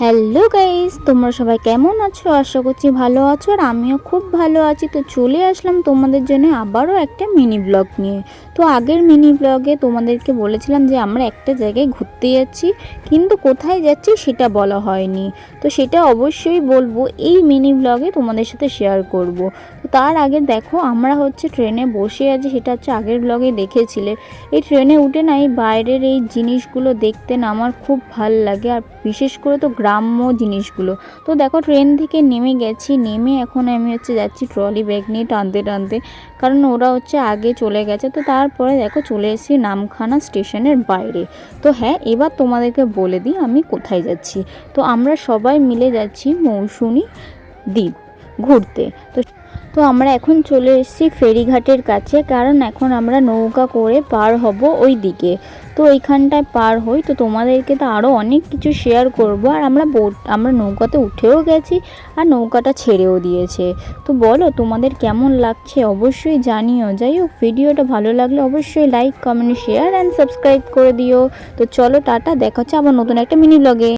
Hello guys, তোমরা সবাই কেমন আছো? আশা করছি ভালো আছো আর আমিও খুব ভালো আছি। তো চলে আসলাম তোমাদের জন্য আবারও একটা মিনি ব্লগ নিয়ে। তো আগের মিনি ব্লগে তোমাদেরকে বলেছিলাম যে আমরা একটা জায়গায় ঘুরতে যাচ্ছি, কিন্তু কোথায় যাচ্ছি সেটা বলা হয়নি। তো সেটা অবশ্যই বলবো, এই মিনি ব্লগে তোমাদের সাথে শেয়ার করব। তো তার আগে দেখো, আমরা হচ্ছে ট্রেনে বসে আছি, সেটা হচ্ছে আগের ব্লগে দেখেছিলে। এই ট্রেনে উঠে না এই বাইরের এই জিনিসগুলো দেখতে না আমার খুব ভাল লাগে, আর বিশেষ করে তো গ্রাম্য জিনিসগুলো। তো দেখো, ট্রেন থেকে নেমে গেছি, নেমে এখন আমি হচ্ছে যাচ্ছি ট্রলি ব্যাগ নিয়ে টানতে টানতে, কারণ ওরা হচ্ছে আগে চলে গেছে। তো তারপরে দেখো চলে এসেছি নামখানা স্টেশনের বাইরে। তো হ্যাঁ, এবার তোমাদেরকে বলে দিই আমি কোথায় যাচ্ছি। তো আমরা সবাই মিলে যাচ্ছি মৌসুনি দ্বীপ ঘুরতে। তো তো আমরা এখন চলে এসেছি ফেরিঘাটের কাছে, কারণ এখন আমরা নৌকা করে পার হব ওই দিকে। তো এইখানটায় পার হই, তো তোমাদেরকে তো আরও অনেক কিছু শেয়ার করব। আর আমরা নৌকাতে উঠেও গেছি, আর নৌকাটা ছেড়েও দিয়েছে। তো বলো তোমাদের কেমন লাগছে, অবশ্যই জানিও। যাই হোক, ভিডিওটা ভালো লাগলে অবশ্যই like, comment, share and subscribe করে দিও। তো চলো টাটা, দেখা হচ্ছে আবার নতুন একটা মিনি ব্লগে।